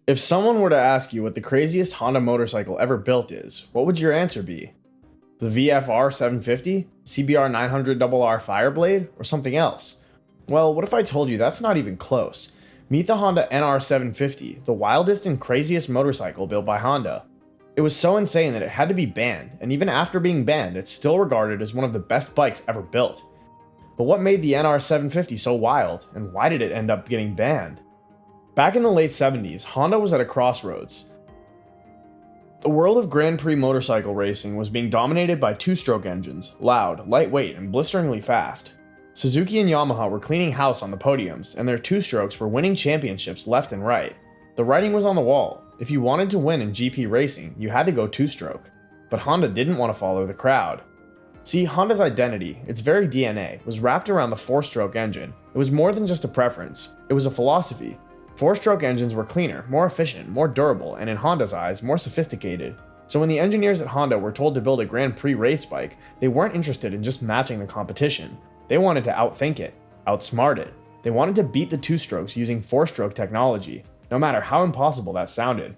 If someone were to ask you what the craziest Honda motorcycle ever built is, what would your answer be? The VFR 750, CBR900RR Fireblade, or something else? Well, what if I told you that's not even close? Meet the Honda NR750, the wildest and craziest motorcycle built by Honda. It was so insane that it had to be banned, and even after being banned, it's still regarded as one of the best bikes ever built. But what made the NR750 so wild, and why did it end up getting banned? Back in the late 70s, Honda was at a crossroads. The world of Grand Prix motorcycle racing was being dominated by two-stroke engines, loud, lightweight, and blisteringly fast. Suzuki and Yamaha were cleaning house on the podiums, and their two-strokes were winning championships left and right. The writing was on the wall. If you wanted to win in GP racing, you had to go two-stroke. But Honda didn't want to follow the crowd. See, Honda's identity, its very DNA, was wrapped around the four-stroke engine. It was more than just a preference. It was a philosophy. Four-stroke engines were cleaner, more efficient, more durable, and in Honda's eyes, more sophisticated. So when the engineers at Honda were told to build a Grand Prix race bike, they weren't interested in just matching the competition. They wanted to outthink it, outsmart it. They wanted to beat the two-strokes using four-stroke technology, no matter how impossible that sounded.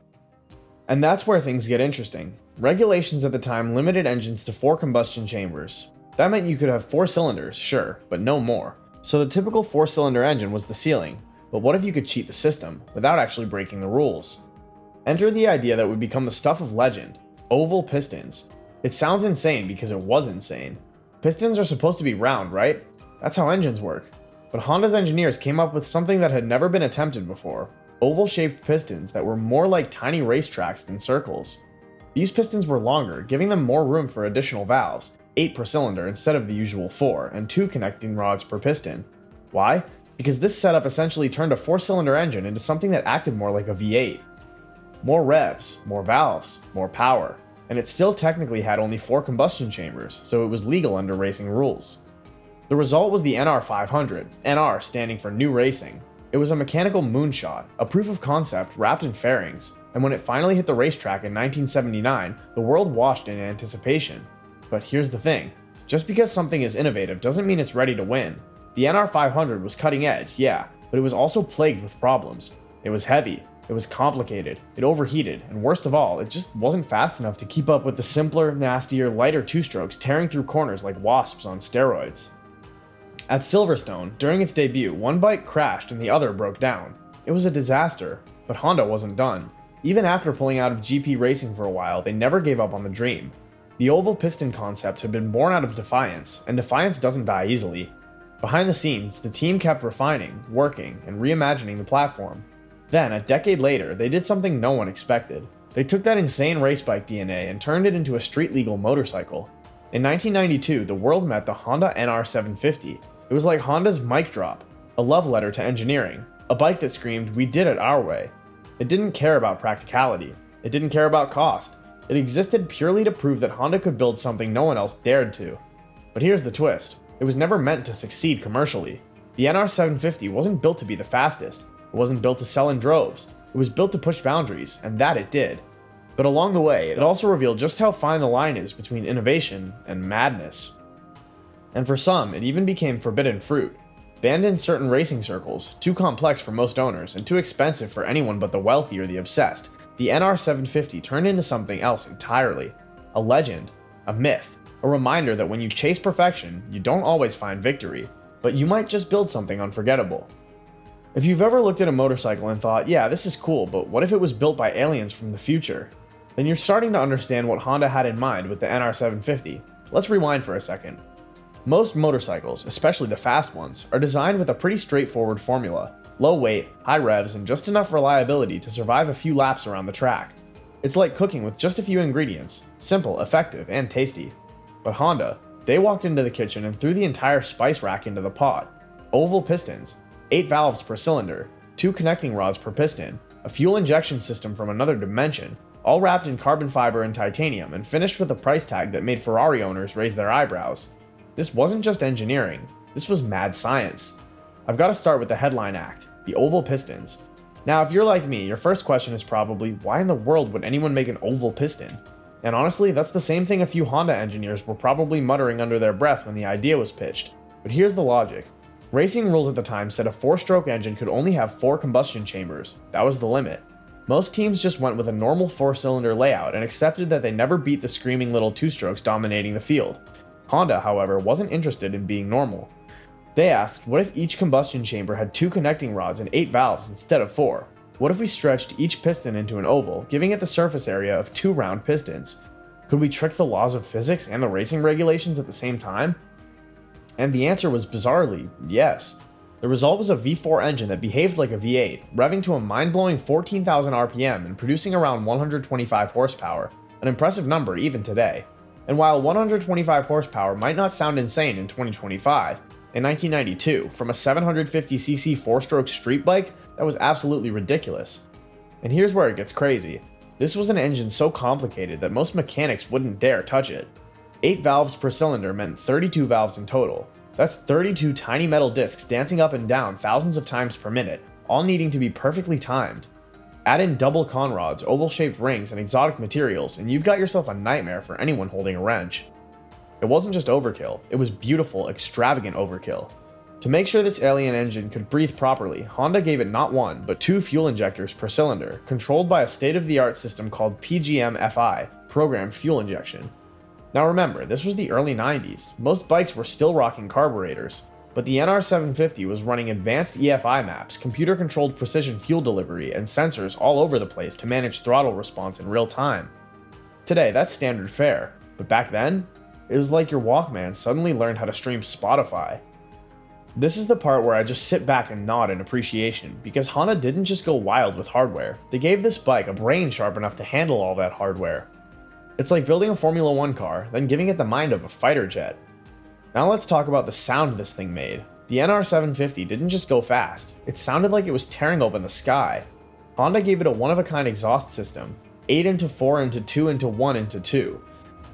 And that's where things get interesting. Regulations at the time limited engines to 4 combustion chambers. That meant you could have 4 cylinders, sure, but no more. So the typical 4-cylinder engine was the ceiling. But what if you could cheat the system, without actually breaking the rules? Enter the idea that would become the stuff of legend: oval pistons. It sounds insane because it was insane. Pistons are supposed to be round, right? That's how engines work. But Honda's engineers came up with something that had never been attempted before: oval-shaped pistons that were more like tiny racetracks than circles. These pistons were longer, giving them more room for additional valves, 8 per cylinder instead of the usual 4, and 2 connecting rods per piston. Why? Because this setup essentially turned a 4-cylinder engine into something that acted more like a V8. More revs, more valves, more power, and it still technically had only 4 combustion chambers, so it was legal under racing rules. The result was the NR500, NR standing for New Racing. It was a mechanical moonshot, a proof of concept wrapped in fairings, and when it finally hit the racetrack in 1979, the world watched in anticipation. But here's the thing: just because something is innovative doesn't mean it's ready to win. The NR500 was cutting edge, yeah, but it was also plagued with problems. It was heavy, it was complicated, it overheated, and worst of all, it just wasn't fast enough to keep up with the simpler, nastier, lighter two-strokes tearing through corners like wasps on steroids. At Silverstone, during its debut, one bike crashed and the other broke down. It was a disaster, but Honda wasn't done. Even after pulling out of GP racing for a while, they never gave up on the dream. The oval piston concept had been born out of defiance, and defiance doesn't die easily. Behind the scenes, the team kept refining, working, and reimagining the platform. Then, a decade later, they did something no one expected. They took that insane race bike DNA and turned it into a street-legal motorcycle. In 1992, the world met the Honda NR750. It was like Honda's mic drop, a love letter to engineering, a bike that screamed, "We did it our way." It didn't care about practicality. It didn't care about cost. It existed purely to prove that Honda could build something no one else dared to. But here's the twist: it was never meant to succeed commercially. The NR750 wasn't built to be the fastest. It wasn't built to sell in droves. It was built to push boundaries, and that it did. But along the way, it also revealed just how fine the line is between innovation and madness. And for some, it even became forbidden fruit. Banned in certain racing circles, too complex for most owners, and too expensive for anyone but the wealthy or the obsessed, the NR750 turned into something else entirely. A legend, a myth, a reminder that when you chase perfection, you don't always find victory, but you might just build something unforgettable. If you've ever looked at a motorcycle and thought, yeah, this is cool, but what if it was built by aliens from the future? Then you're starting to understand what Honda had in mind with the NR750. Let's rewind for a second. Most motorcycles, especially the fast ones, are designed with a pretty straightforward formula: low weight, high revs, and just enough reliability to survive a few laps around the track. It's like cooking with just a few ingredients: simple, effective, and tasty. But Honda, they walked into the kitchen and threw the entire spice rack into the pot. Oval pistons, 8 valves per cylinder, 2 connecting rods per piston, a fuel injection system from another dimension, all wrapped in carbon fiber and titanium and finished with a price tag that made Ferrari owners raise their eyebrows. This wasn't just engineering, this was mad science. I've got to start with the headline act, the oval pistons. Now, if you're like me, your first question is probably, why in the world would anyone make an oval piston? And honestly, that's the same thing a few Honda engineers were probably muttering under their breath when the idea was pitched. But here's the logic. Racing rules at the time said a 4-stroke engine could only have 4 combustion chambers. That was the limit. Most teams just went with a normal 4-cylinder layout and accepted that they never beat the screaming little two-strokes dominating the field. Honda, however, wasn't interested in being normal. They asked, what if each combustion chamber had 2 connecting rods and 8 valves instead of 4? What if we stretched each piston into an oval, giving it the surface area of 2 round pistons? Could we trick the laws of physics and the racing regulations at the same time? And the answer was bizarrely, yes. The result was a V4 engine that behaved like a V8, revving to a mind-blowing 14,000 RPM and producing around 125 horsepower, an impressive number even today. And while 125 horsepower might not sound insane in 2025, in 1992, from a 750cc 4-stroke street bike, that was absolutely ridiculous. And here's where it gets crazy. This was an engine so complicated that most mechanics wouldn't dare touch it. 8 valves per cylinder meant 32 valves in total. That's 32 tiny metal discs dancing up and down thousands of times per minute, all needing to be perfectly timed. Add in double conrods, oval-shaped rings, and exotic materials, and you've got yourself a nightmare for anyone holding a wrench. It wasn't just overkill, it was beautiful, extravagant overkill. To make sure this alien engine could breathe properly, Honda gave it not 1, but 2 fuel injectors per cylinder, controlled by a state-of-the-art system called PGM-FI, Programmed Fuel Injection. Now remember, this was the early 90s, most bikes were still rocking carburetors, but the NR750 was running advanced EFI maps, computer-controlled precision fuel delivery, and sensors all over the place to manage throttle response in real time. Today, that's standard fare, but back then, it was like your Walkman suddenly learned how to stream Spotify. This is the part where I just sit back and nod in appreciation, because Honda didn't just go wild with hardware, they gave this bike a brain sharp enough to handle all that hardware. It's like building a Formula 1 car, then giving it the mind of a fighter jet. Now let's talk about the sound this thing made. The NR750 didn't just go fast, it sounded like it was tearing open the sky. Honda gave it a one-of-a-kind exhaust system, 8 into 4 into 2 into 1 into 2.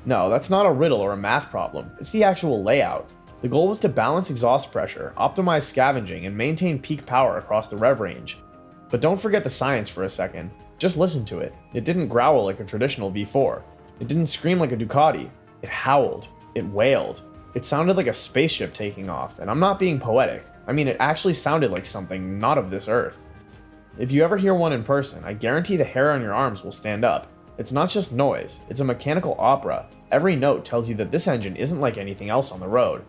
No, that's not a riddle or a math problem, it's the actual layout. The goal was to balance exhaust pressure, optimize scavenging, and maintain peak power across the rev range. But don't forget the science for a second. Just listen to it. It didn't growl like a traditional V4. It didn't scream like a Ducati. It howled. It wailed. It sounded like a spaceship taking off, and I'm not being poetic. I mean, it actually sounded like something not of this earth. If you ever hear one in person, I guarantee the hair on your arms will stand up. It's not just noise, it's a mechanical opera. Every note tells you that this engine isn't like anything else on the road.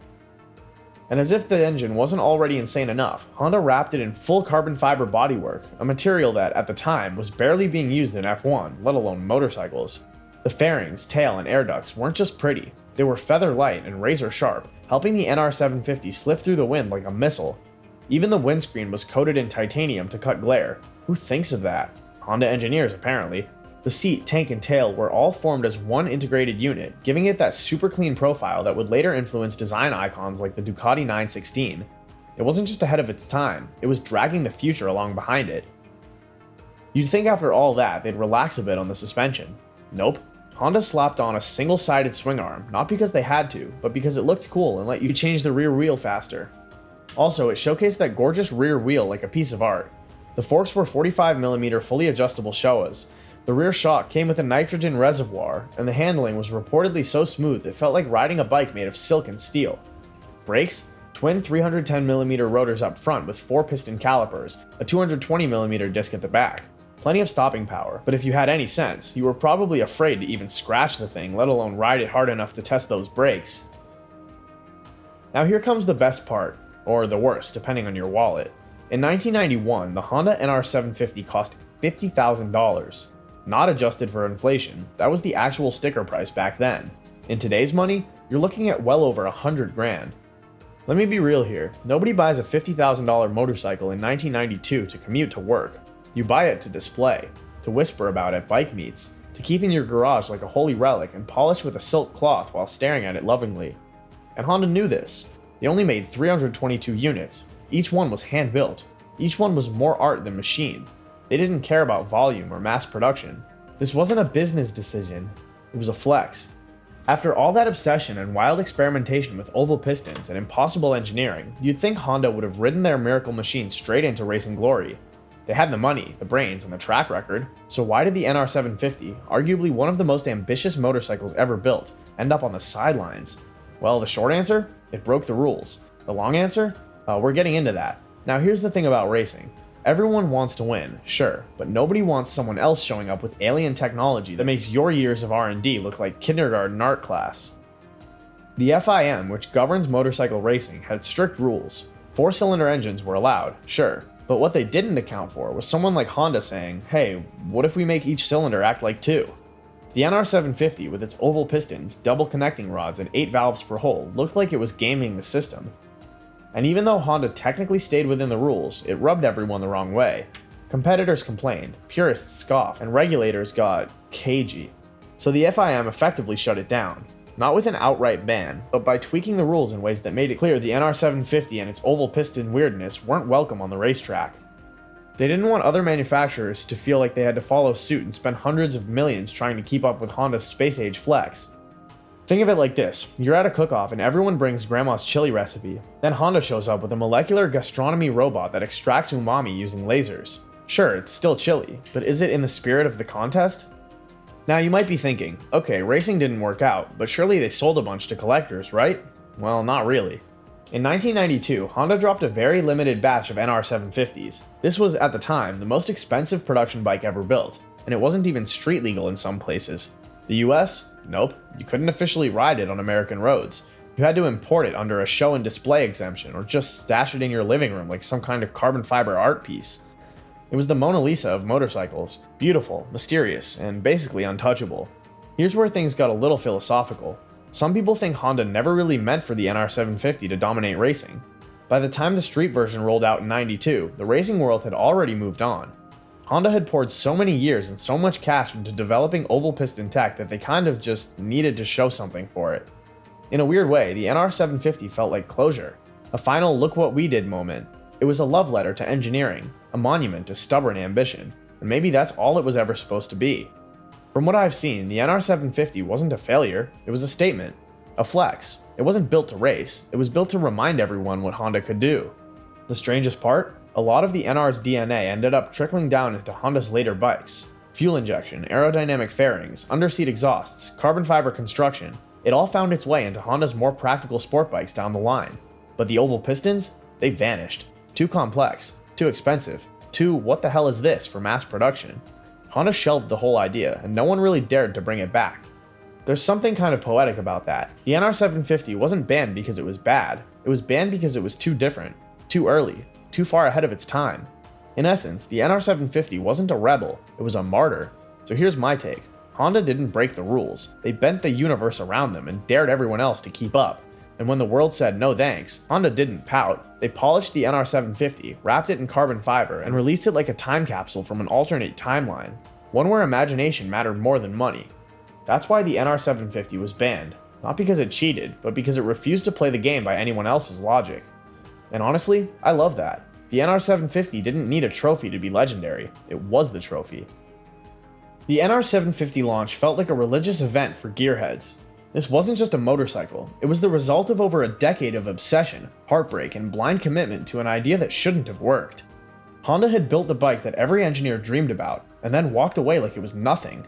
And as if the engine wasn't already insane enough, Honda wrapped it in full carbon fiber bodywork, a material that, at the time, was barely being used in F1, let alone motorcycles. The fairings, tail, and air ducts weren't just pretty, they were feather light and razor sharp, helping the NR750 slip through the wind like a missile. Even the windscreen was coated in titanium to cut glare. Who thinks of that? Honda engineers, apparently. The seat, tank, and tail were all formed as one integrated unit, giving it that super clean profile that would later influence design icons like the Ducati 916. It wasn't just ahead of its time, it was dragging the future along behind it. You'd think after all that, they'd relax a bit on the suspension. Nope. Honda slapped on a single-sided swing arm, not because they had to, but because it looked cool and let you change the rear wheel faster. Also, it showcased that gorgeous rear wheel like a piece of art. The forks were 45mm fully adjustable Showas. The rear shock came with a nitrogen reservoir, and the handling was reportedly so smooth it felt like riding a bike made of silk and steel. Brakes? Twin 310mm rotors up front with 4 piston calipers, a 220mm disc at the back. Plenty of stopping power, but if you had any sense, you were probably afraid to even scratch the thing, let alone ride it hard enough to test those brakes. Now here comes the best part, or the worst, depending on your wallet. In 1991, the Honda NR750 cost $50,000. Not adjusted for inflation, that was the actual sticker price back then. In today's money, you're looking at well over $100,000. Let me be real here, nobody buys a $50,000 motorcycle in 1992 to commute to work. You buy it to display, to whisper about at bike meets, to keep in your garage like a holy relic and polish with a silk cloth while staring at it lovingly. And Honda knew this. They only made 322 units. Each one was hand-built. Each one was more art than machine. They didn't care about volume or mass production. This wasn't a business decision, it was a flex. After all that obsession and wild experimentation with oval pistons and impossible engineering, you'd think Honda would have ridden their miracle machine straight into racing glory. They had the money, the brains, and the track record, so why did the NR750, arguably one of the most ambitious motorcycles ever built, end up on the sidelines? Well, the short answer? It broke the rules. The long answer? We're getting into that. Now here's the thing about racing. Everyone wants to win, sure, but nobody wants someone else showing up with alien technology that makes your years of R&D look like kindergarten art class. The FIM, which governs motorcycle racing, had strict rules. 4-cylinder engines were allowed, sure, but what they didn't account for was someone like Honda saying, hey, what if we make each cylinder act like 2? The NR750, with its oval pistons, double connecting rods, and 8 valves per hole, looked like it was gaming the system. And even though Honda technically stayed within the rules, it rubbed everyone the wrong way. Competitors complained, purists scoffed, and regulators got cagey. So the FIM effectively shut it down. Not with an outright ban, but by tweaking the rules in ways that made it clear the NR750 and its oval piston weirdness weren't welcome on the racetrack. They didn't want other manufacturers to feel like they had to follow suit and spend hundreds of millions trying to keep up with Honda's space-age flex. Think of it like this, you're at a cook-off and everyone brings grandma's chili recipe. Then Honda shows up with a molecular gastronomy robot that extracts umami using lasers. Sure, it's still chili, but is it in the spirit of the contest? Now you might be thinking, okay, racing didn't work out, but surely they sold a bunch to collectors, right? Well, not really. In 1992, Honda dropped a very limited batch of NR750s. This was, at the time, the most expensive production bike ever built, and it wasn't even street legal in some places. The US? Nope, you couldn't officially ride it on American roads. You had to import it under a show and display exemption, or just stash it in your living room like some kind of carbon fiber art piece. It was the Mona Lisa of motorcycles, beautiful, mysterious, and basically untouchable. Here's where things got a little philosophical. Some people think Honda never really meant for the NR750 to dominate racing. By the time the street version rolled out in '92, the racing world had already moved on. Honda had poured so many years and so much cash into developing oval piston tech that they kind of just needed to show something for it. In a weird way, the NR750 felt like closure, a final look what we did moment. It was a love letter to engineering, a monument to stubborn ambition, and maybe that's all it was ever supposed to be. From what I've seen, the NR750 wasn't a failure, it was a statement, a flex. It wasn't built to race, it was built to remind everyone what Honda could do. The strangest part? A lot of the NR's DNA ended up trickling down into Honda's later bikes. Fuel injection, aerodynamic fairings, underseat exhausts, carbon fiber construction, it all found its way into Honda's more practical sport bikes down the line. But the oval pistons? They vanished. Too complex, too expensive, too what the hell is this for mass production. Honda shelved the whole idea, and no one really dared to bring it back. There's something kind of poetic about that. The NR750 wasn't banned because it was bad, it was banned because it was too different, too early, too far ahead of its time. In essence, the NR750 wasn't a rebel, it was a martyr. So here's my take. Honda didn't break the rules, they bent the universe around them and dared everyone else to keep up. And when the world said no thanks, Honda didn't pout. They polished the NR750, wrapped it in carbon fiber, and released it like a time capsule from an alternate timeline, one where imagination mattered more than money. That's why the NR750 was banned, not because it cheated, but because it refused to play the game by anyone else's logic. And honestly, I love that. The NR750 didn't need a trophy to be legendary, it was the trophy. The NR750 launch felt like a religious event for gearheads. This wasn't just a motorcycle, it was the result of over a decade of obsession, heartbreak, and blind commitment to an idea that shouldn't have worked. Honda had built the bike that every engineer dreamed about, and then walked away like it was nothing.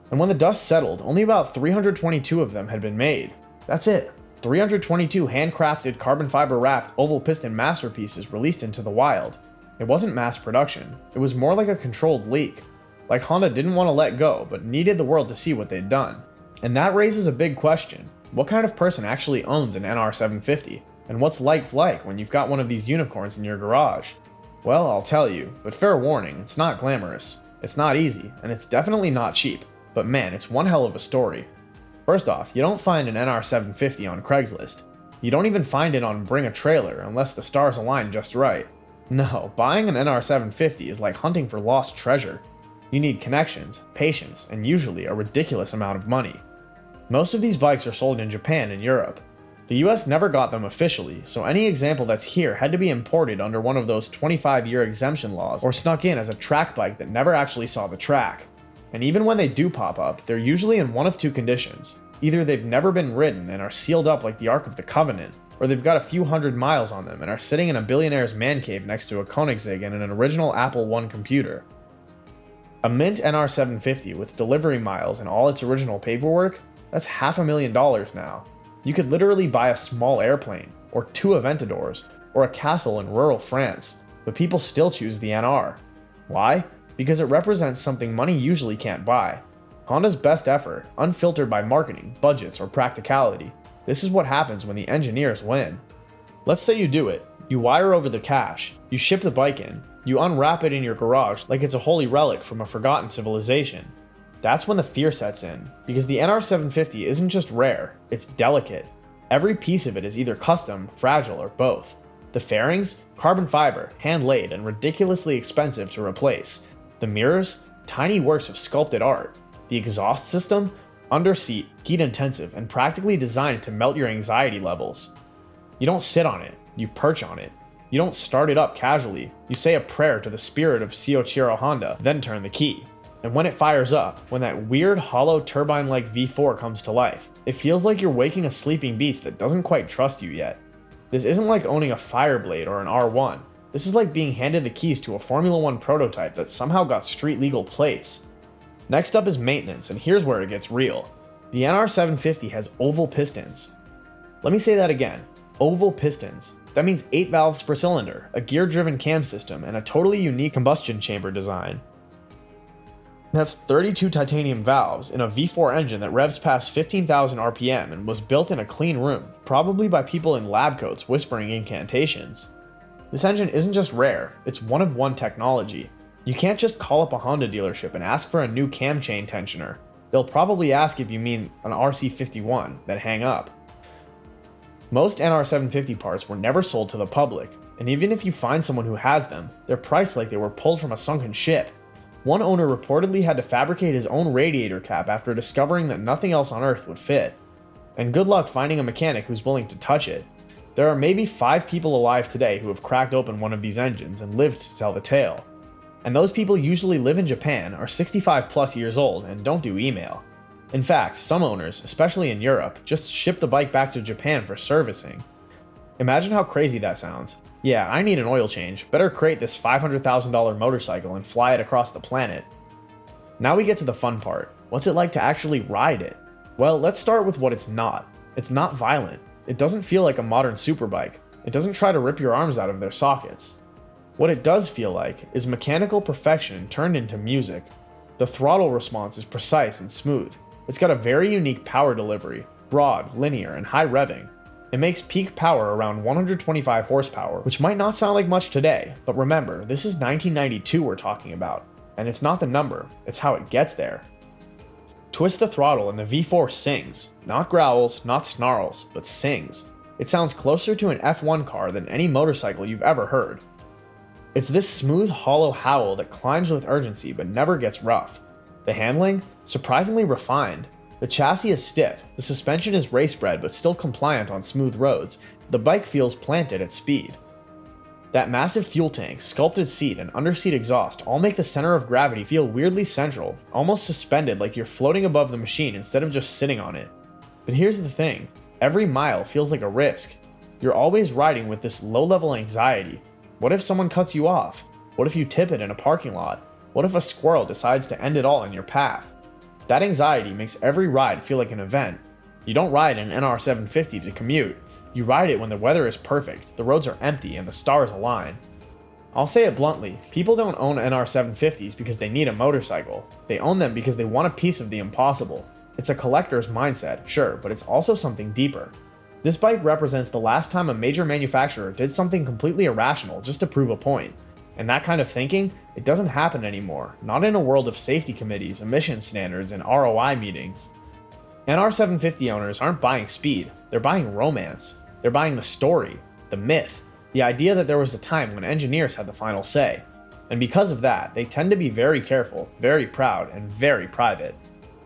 And when the dust settled, only about 322 of them had been made. That's it. 322 handcrafted, carbon fiber wrapped, oval piston masterpieces released into the wild. It wasn't mass production, it was more like a controlled leak. Like Honda didn't want to let go, but needed the world to see what they'd done. And that raises a big question. What kind of person actually owns an NR750? And what's life like when you've got one of these unicorns in your garage? Well, I'll tell you, but fair warning, it's not glamorous. It's not easy, and it's definitely not cheap. But man, it's one hell of a story. First off, you don't find an NR750 on Craigslist. You don't even find it on Bring a Trailer unless the stars align just right. No, buying an NR750 is like hunting for lost treasure. You need connections, patience, and usually a ridiculous amount of money. Most of these bikes are sold in Japan and Europe. The US never got them officially, so any example that's here had to be imported under one of those 25-year exemption laws or snuck in as a track bike that never actually saw the track. And even when they do pop up, they're usually in one of two conditions. Either they've never been ridden and are sealed up like the Ark of the Covenant, or they've got a few hundred miles on them and are sitting in a billionaire's man cave next to a Koenigsegg and an original Apple I computer. A mint NR750 with delivery miles and all its original paperwork? That's $500,000 now. You could literally buy a small airplane, or 2 Aventadors, or a castle in rural France. but people still choose the NR. Why? Because it represents something money usually can't buy. Honda's best effort, unfiltered by marketing, budgets, or practicality. This is what happens when the engineers win. Let's say you do it. You wire over the cash, you ship the bike in, you unwrap it in your garage like it's a holy relic from a forgotten civilization. That's when the fear sets in, because the NR750 isn't just rare, it's delicate. Every piece of it is either custom, fragile, or both. The fairings, carbon fiber, hand-laid, and ridiculously expensive to replace. The mirrors, tiny works of sculpted art. The exhaust system, under-seat, heat-intensive, and practically designed to melt your anxiety levels. You don't sit on it, you perch on it. You don't start it up casually, you say a prayer to the spirit of Soichiro Honda, then turn the key. And when it fires up, when that weird hollow turbine-like V4 comes to life, it feels like you're waking a sleeping beast that doesn't quite trust you yet. This isn't like owning a Fireblade or an R1. This is like being handed the keys to a Formula 1 prototype that somehow got street-legal plates. Next up is maintenance, and here's where it gets real. The NR750 has oval pistons. Let me say that again. Oval pistons. That means 8 valves per cylinder, a gear-driven cam system, and a totally unique combustion chamber design. That's 32 titanium valves in a V4 engine that revs past 15,000 RPM and was built in a clean room, probably by people in lab coats whispering incantations. This engine isn't just rare, it's one-of-one technology. You can't just call up a Honda dealership and ask for a new cam chain tensioner. They'll probably ask if you mean an RC51, then hang up. Most NR750 parts were never sold to the public, and even if you find someone who has them, they're priced like they were pulled from a sunken ship. One owner reportedly had to fabricate his own radiator cap after discovering that nothing else on Earth would fit. And good luck finding a mechanic who's willing to touch it. There are maybe 5 people alive today who have cracked open one of these engines and lived to tell the tale. And those people usually live in Japan, are 65 plus years old, and don't do email. In fact, some owners, especially in Europe, just ship the bike back to Japan for servicing. Imagine how crazy that sounds. Yeah, I need an oil change. Better create this $500,000 motorcycle and fly it across the planet. Now we get to the fun part. What's it like to actually ride it? Well, let's start with what it's not. It's not violent. It doesn't feel like a modern superbike. It doesn't try to rip your arms out of their sockets. What it does feel like is mechanical perfection turned into music. The throttle response is precise and smooth. It's got a very unique power delivery, broad, linear, and high revving. It makes peak power around 125 horsepower, which might not sound like much today, but remember, this is 1992 we're talking about, and it's not the number, it's how it gets there. Twist the throttle and the V4 sings. Not growls, not snarls, but sings. It sounds closer to an F1 car than any motorcycle you've ever heard. It's this smooth, hollow howl that climbs with urgency but never gets rough. The handling? Surprisingly refined. The chassis is stiff, the suspension is race-bred but still compliant on smooth roads, the bike feels planted at speed. That massive fuel tank, sculpted seat, and underseat exhaust all make the center of gravity feel weirdly central, almost suspended like you're floating above the machine instead of just sitting on it. But here's the thing, every mile feels like a risk. You're always riding with this low-level anxiety. What if someone cuts you off? What if you tip it in a parking lot? What if a squirrel decides to end it all in your path? That anxiety makes every ride feel like an event. You don't ride an NR750 to commute. You ride it when the weather is perfect, the roads are empty, and the stars align. I'll say it bluntly, people don't own NR750s because they need a motorcycle. They own them because they want a piece of the impossible. It's a collector's mindset, sure, but it's also something deeper. This bike represents the last time a major manufacturer did something completely irrational just to prove a point. And that kind of thinking, it doesn't happen anymore, not in a world of safety committees, emission standards, and ROI meetings. NR750 owners aren't buying speed, they're buying romance. They're buying the story, the myth, the idea that there was a time when engineers had the final say. And because of that, they tend to be very careful, very proud, and very private.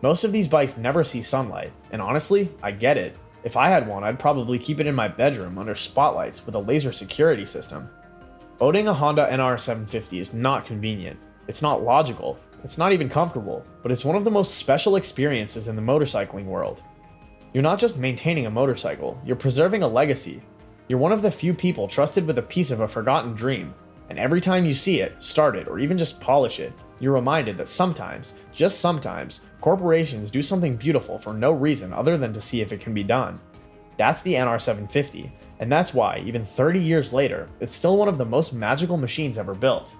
Most of these bikes never see sunlight, and honestly, I get it. If I had one, I'd probably keep it in my bedroom under spotlights with a laser security system. Owning a Honda NR750 is not convenient. It's not logical. It's not even comfortable, but it's one of the most special experiences in the motorcycling world. You're not just maintaining a motorcycle, you're preserving a legacy. You're one of the few people trusted with a piece of a forgotten dream, and every time you see it, start it, or even just polish it, you're reminded that sometimes, just sometimes, corporations do something beautiful for no reason other than to see if it can be done. That's the NR750, and that's why, even 30 years later, it's still one of the most magical machines ever built.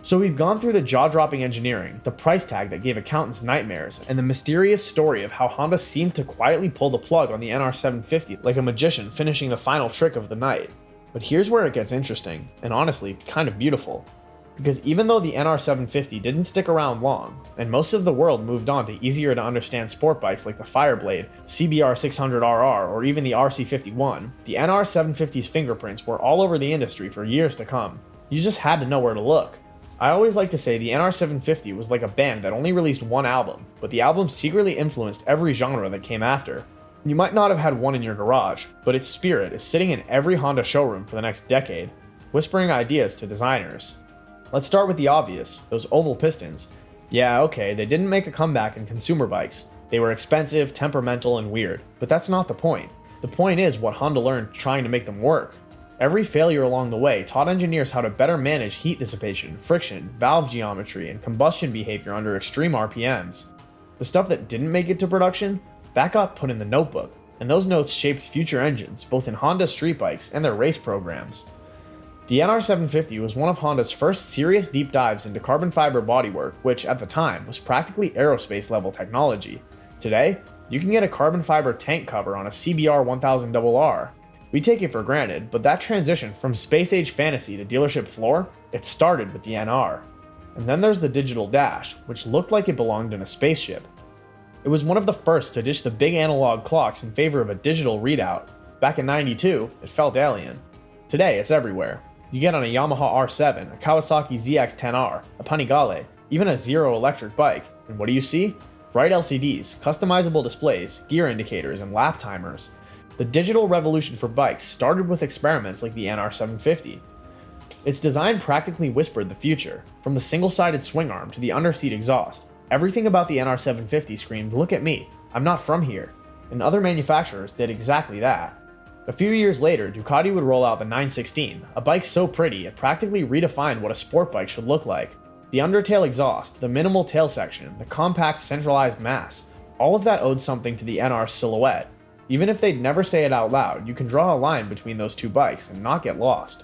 So we've gone through the jaw-dropping engineering, the price tag that gave accountants nightmares, and the mysterious story of how Honda seemed to quietly pull the plug on the NR750 like a magician finishing the final trick of the night. But here's where it gets interesting, and honestly, kind of beautiful. Because even though the NR750 didn't stick around long, and most of the world moved on to easier to understand sport bikes like the Fireblade, CBR900RR, or even the RC51, the NR750's fingerprints were all over the industry for years to come. You just had to know where to look. I always like to say the NR750 was like a band that only released one album, but the album secretly influenced every genre that came after. You might not have had one in your garage, but its spirit is sitting in every Honda showroom for the next decade, whispering ideas to designers. Let's start with the obvious, those oval pistons. Yeah, okay, they didn't make a comeback in consumer bikes. They were expensive, temperamental, and weird, but that's not the point. The point is what Honda learned trying to make them work. Every failure along the way taught engineers how to better manage heat dissipation, friction, valve geometry, and combustion behavior under extreme RPMs. The stuff that didn't make it to production, that got put in the notebook, and those notes shaped future engines, both in Honda street bikes and their race programs. The NR750 was one of Honda's first serious deep dives into carbon fiber bodywork, which at the time was practically aerospace level technology. Today, you can get a carbon fiber tank cover on a CBR900RR. We take it for granted, but that transition from space age fantasy to dealership floor, it started with the NR. And then there's the digital dash, which looked like it belonged in a spaceship. It was one of the first to ditch the big analog clocks in favor of a digital readout. Back in '92, it felt alien. Today, it's everywhere. You get on a Yamaha R7, a Kawasaki ZX-10R, a Panigale, even a Zero electric bike, and what do you see? Bright LCDs, customizable displays, gear indicators, and lap timers. The digital revolution for bikes started with experiments like the NR750. Its design practically whispered the future, from the single-sided swing arm to the underseat exhaust. Everything about the NR750 screamed, "Look at me, I'm not from here," and other manufacturers did exactly that. A few years later, Ducati would roll out the 916, a bike so pretty it practically redefined what a sport bike should look like. The undertail exhaust, the minimal tail section, the compact centralized mass, all of that owed something to the NR's silhouette. Even if they'd never say it out loud, you can draw a line between those two bikes and not get lost.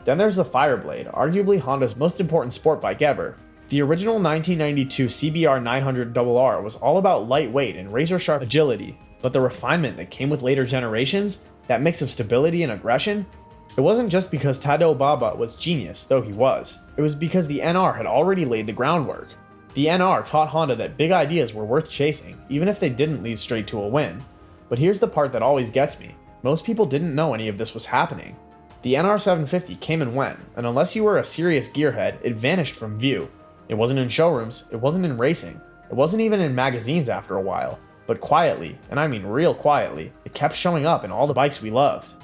Then there's the Fireblade, arguably Honda's most important sport bike ever. The original 1992 CBR900RR was all about lightweight and razor-sharp agility, but the refinement that came with later generations, that mix of stability and aggression, it wasn't just because Tadao Baba was genius, though he was. It was because the NR had already laid the groundwork. The NR taught Honda that big ideas were worth chasing, even if they didn't lead straight to a win. But here's the part that always gets me. Most people didn't know any of this was happening. The NR750 came and went, and unless you were a serious gearhead, it vanished from view. It wasn't in showrooms, it wasn't in racing, it wasn't even in magazines after a while. But quietly, and I mean real quietly, it kept showing up in all the bikes we loved.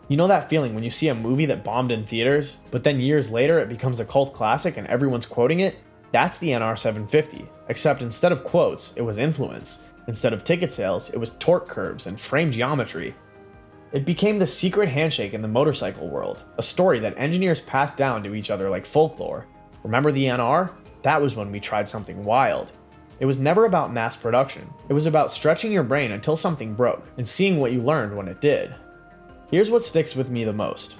You know that feeling when you see a movie that bombed in theaters, but then years later it becomes a cult classic and everyone's quoting it? That's the NR750, except instead of quotes, it was influence. Instead of ticket sales, it was torque curves and frame geometry. It became the secret handshake in the motorcycle world, a story that engineers passed down to each other like folklore. Remember the NR? That was when we tried something wild. It was never about mass production. It was about stretching your brain until something broke, and seeing what you learned when it did. Here's what sticks with me the most.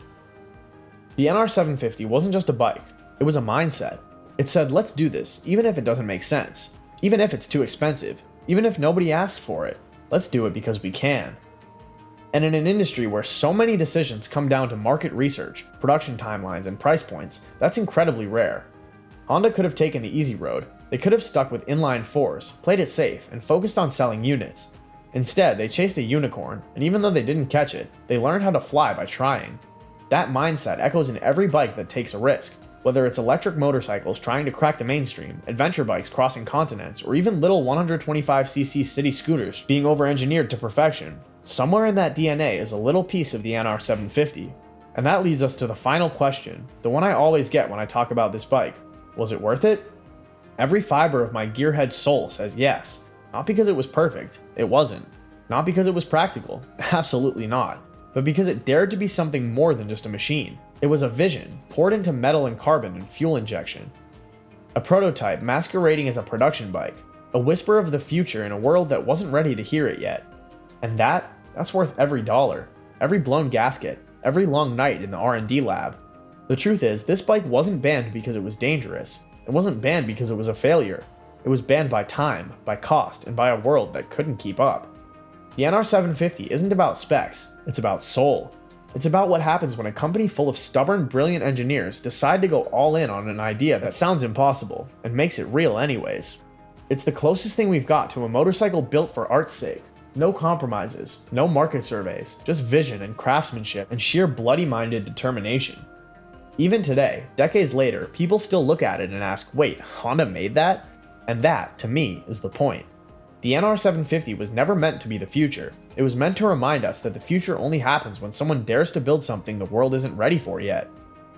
The NR750 wasn't just a bike, it was a mindset. It said, let's do this, even if it doesn't make sense. Even if it's too expensive. Even if nobody asked for it, let's do it because we can. And in an industry where so many decisions come down to market research, production timelines, and price points, that's incredibly rare. Honda could have taken the easy road. They could have stuck with inline fours, played it safe, and focused on selling units. Instead, they chased a unicorn, and even though they didn't catch it, they learned how to fly by trying. That mindset echoes in every bike that takes a risk. Whether it's electric motorcycles trying to crack the mainstream, adventure bikes crossing continents, or even little 125cc city scooters being over-engineered to perfection, somewhere in that DNA is a little piece of the NR750. And that leads us to the final question, the one I always get when I talk about this bike. Was it worth it? Every fiber of my gearhead soul says yes. Not because it was perfect, it wasn't. Not because it was practical, absolutely not. But because it dared to be something more than just a machine. It was a vision, poured into metal and carbon and fuel injection. A prototype masquerading as a production bike, a whisper of the future in a world that wasn't ready to hear it yet. And that That's worth every dollar, every blown gasket, every long night in the R&D lab. The truth is, this bike wasn't banned because it was dangerous. It wasn't banned because it was a failure. It was banned by time, by cost, and by a world that couldn't keep up. The NR750 isn't about specs, it's about soul. It's about what happens when a company full of stubborn, brilliant engineers decide to go all in on an idea that sounds impossible, and makes it real anyways. It's the closest thing we've got to a motorcycle built for art's sake. No compromises, no market surveys, just vision and craftsmanship and sheer bloody-minded determination. Even today, decades later, people still look at it and ask, wait, Honda made that? And that, to me, is the point. The NR750 was never meant to be the future. It was meant to remind us that the future only happens when someone dares to build something the world isn't ready for yet.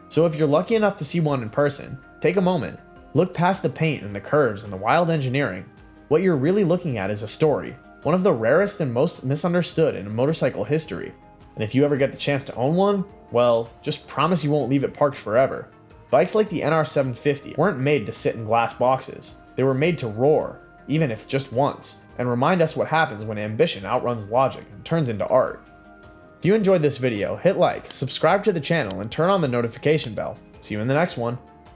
So if you're lucky enough to see one in person, take a moment. Look past the paint and the curves and the wild engineering. What you're really looking at is a story, one of the rarest and most misunderstood in motorcycle history. And if you ever get the chance to own one, well, just promise you won't leave it parked forever. Bikes like the NR750 weren't made to sit in glass boxes. They were made to roar, even if just once, and remind us what happens when ambition outruns logic and turns into art. If you enjoyed this video, hit like, subscribe to the channel, and turn on the notification bell. See you in the next one.